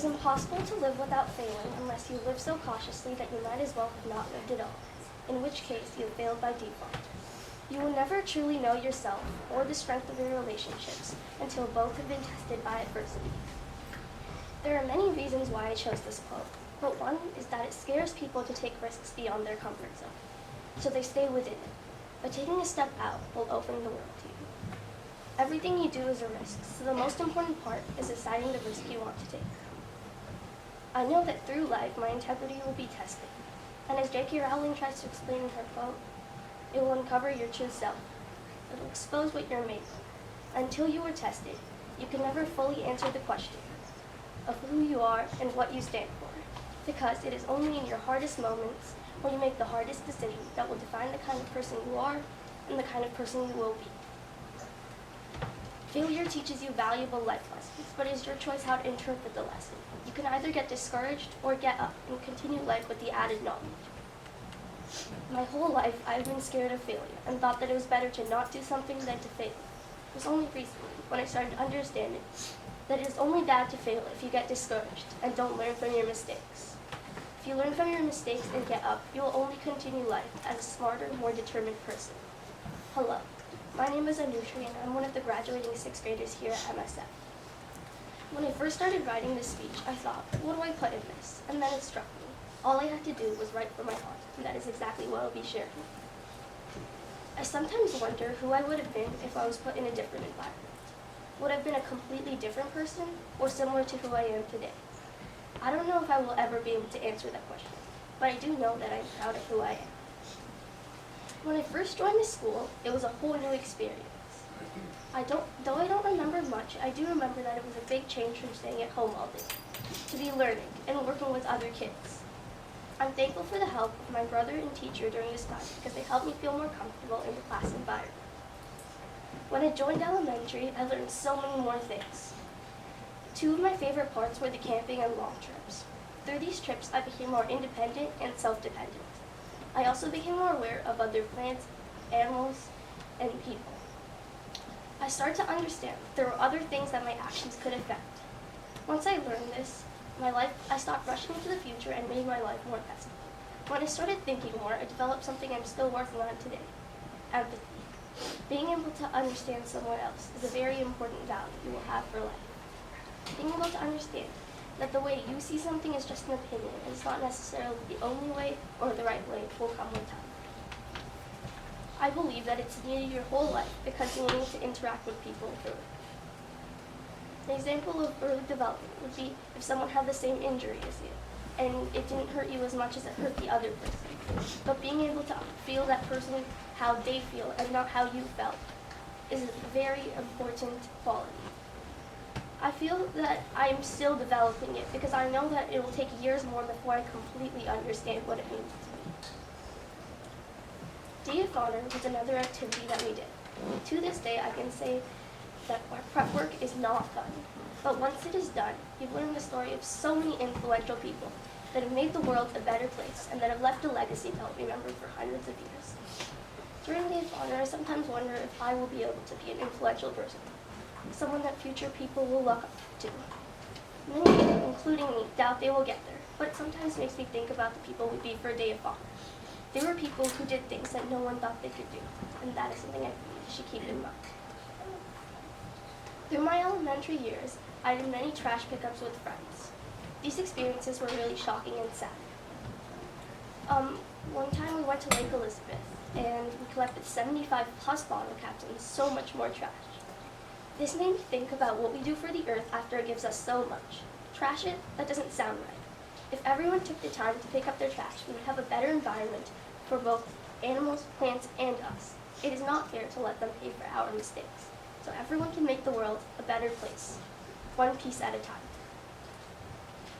is impossible to live without failing unless you live so cautiously that you might as well have not lived at all, in which case you have failed by default. You will never truly know yourself or the strength of your relationships until both have been tested by adversity. There are many reasons why I chose this quote, but one is that it scares people to take risks beyond their comfort zone, so they stay within it. But taking a step out will open the world to you. Everything you do is a risk, so the most important part is deciding the risk you want to take. I know that through life, my integrity will be tested, and as J.K. Rowling tries to explain in her quote, it will uncover your true self. It will expose what you're made of. Until you are tested, you can never fully answer the question of who you are and what you stand for, because it is only in your hardest moments when you make the hardest decision that will define the kind of person you are and the kind of person you will be. Failure teaches you valuable life lessons, but it is your choice how to interpret the lesson. You can either get discouraged or get up and continue life with the added knowledge. My whole life, I've been scared of failure and thought that it was better to not do something than to fail. It was only recently when I started understanding that it is only bad to fail if you get discouraged and don't learn from your mistakes. If you learn from your mistakes and get up, you will only continue life as a smarter, more determined person. Hello, my name is Anushree and I'm one of the graduating 6th graders here at MSF. When I first started writing this speech, I thought, what do I put in this? And then it struck me. All I had to do was write from my heart, and that is exactly what I'll be sharing. I sometimes wonder who I would have been if I was put in a different environment. Would I have been a completely different person, or similar to who I am today? I don't know if I will ever be able to answer that question, but I do know that I'm proud of who I am. When I first joined this school, it was a whole new experience. Though I don't remember much, I do remember that it was a big change from staying at home all day, to be learning and working with other kids. I'm thankful for the help of my brother and teacher during this time because they helped me feel more comfortable in the class environment. When I joined elementary, I learned so many more things. Two of my favorite parts were the camping and long trips. Through these trips, I became more independent and self-dependent. I also became more aware of other plants, animals, and people. I started to understand there were other things that my actions could affect. Once I learned this, I stopped rushing into the future and made my life more peaceful. When I started thinking more, I developed something I'm still working on today: empathy. Being able to understand someone else is a very important value you will have for life. Being able to understand that the way you see something is just an opinion and it's not necessarily the only way or the right way will come with time. I believe that it's needed your whole life because you need to interact with people through it. An example of early development would be if someone had the same injury as you, and it didn't hurt you as much as it hurt the other person. But being able to feel that person how they feel and not how you felt is a very important quality. I feel that I'm still developing it because I know that it will take years more before I completely understand what it means to me. Day of Honor was another activity that we did. To this day, I can say that our prep work is not fun, but once it is done, you've learned the story of so many influential people that have made the world a better place and that have left a legacy that will be remembered for hundreds of years. During Day of Honor, I sometimes wonder if I will be able to be an influential person, someone that future people will look up to. Many people, including me, doubt they will get there, but it sometimes makes me think about the people we be for Day of Honor. They were people who did things that no one thought they could do, and that is something I think we should keep in mind. Through my elementary years, I did many trash pickups with friends. These experiences were really shocking and sad. One time we went to Lake Elizabeth, and we collected 75 plus bottle caps and so much more trash. This made me think about what we do for the earth after it gives us so much. Trash it? That doesn't sound right. If everyone took the time to pick up their trash, we would have a better environment for both animals, plants, and us. It is not fair to let them pay for our mistakes. So everyone can make the world a better place, one piece at a time.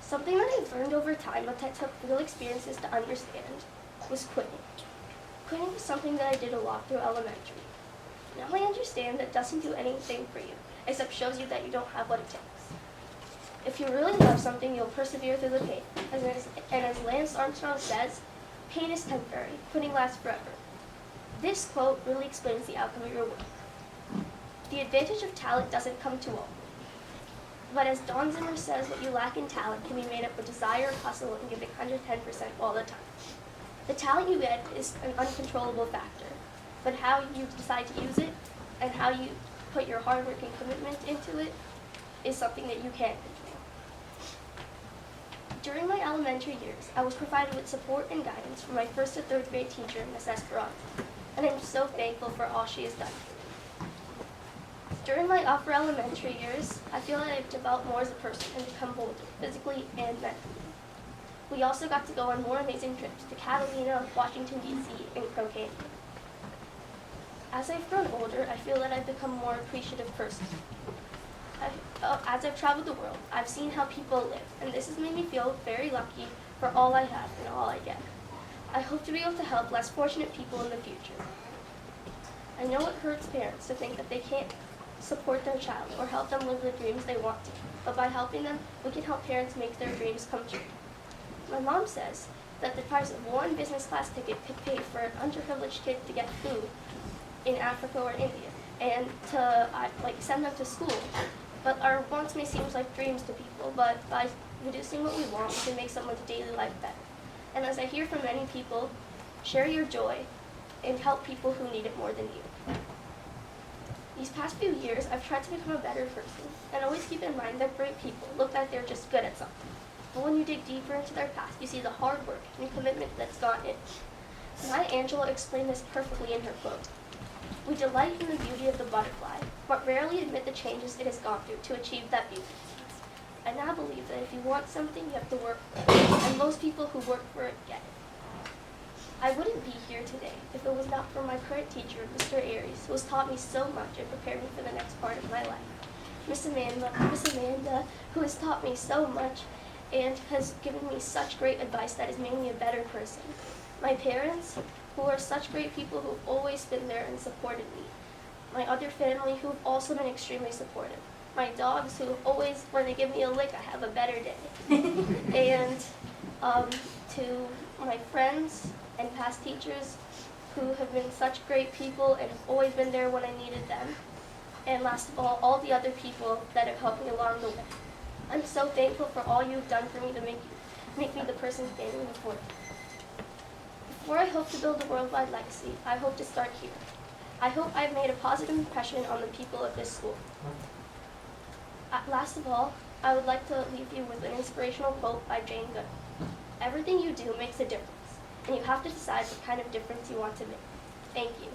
Something that I've learned over time, but that took real experiences to understand, was quitting. Quitting was something that I did a lot through elementary. Now I understand that doesn't do anything for you, except shows you that you don't have what it takes. If you really love something, you'll persevere through the pain. And as Lance Armstrong says, pain is temporary, quitting lasts forever. This quote really explains the outcome of your work. The advantage of talent doesn't come to all. But as Don Zimmer says, what you lack in talent can be made up with desire, hustle, and giving 110% all the time. The talent you get is an uncontrollable factor, but how you decide to use it and how you put your hard work and commitment into it is something that you can't control. During my elementary years, I was provided with support and guidance from my 1st to 3rd grade teacher, Miss Esperanza, and I'm so thankful for all she has done for me. During my upper elementary years, I feel that I've developed more as a person and become bolder, physically and mentally. We also got to go on more amazing trips to Catalina, Washington, D.C., and Crow Canyon. As I've grown older, I feel that I've become a more appreciative person. As I've traveled the world, I've seen how people live, and this has made me feel very lucky for all I have and all I get. I hope to be able to help less fortunate people in the future. I know it hurts parents to think that they can't support their child or help them live the dreams they want to, but by helping them, we can help parents make their dreams come true. My mom says that the price of one business class ticket could pay for an underprivileged kid to get food in Africa or India and to send them to school. But our wants may seem like dreams to people, but by reducing what we want, we can make someone's daily life better. And as I hear from many people, share your joy and help people who need it more than you. These past few years, I've tried to become a better person, and always keep in mind that great people look like they're just good at something. But when you dig deeper into their past, you see the hard work and commitment that's gone in. Maya Angelou explained this perfectly in her quote. We delight in the beauty of the butterfly, but rarely admit the changes it has gone through to achieve that beauty. I now believe that if you want something, you have to work for it, and most people who work for it get it. I wouldn't be here today if it was not for my current teacher, Mr. Aries, who has taught me so much and prepared me for the next part of my life. Miss Amanda, who has taught me so much and has given me such great advice that has made me a better person. My parents, who are such great people who've always been there and supported me. My other family, who've also been extremely supportive. My dogs, who always, when they give me a lick, I have a better day. And to my friends and past teachers, who have been such great people and have always been there when I needed them. And last of all the other people that have helped me along the way. I'm so thankful for all you've done for me to make me the person standing before you. Before I hope to build a worldwide legacy, I hope to start here. I hope I've made a positive impression on the people of this school. Last of all, I would like to leave you with an inspirational quote by Jane Goodall. Everything you do makes a difference, and you have to decide what kind of difference you want to make. Thank you.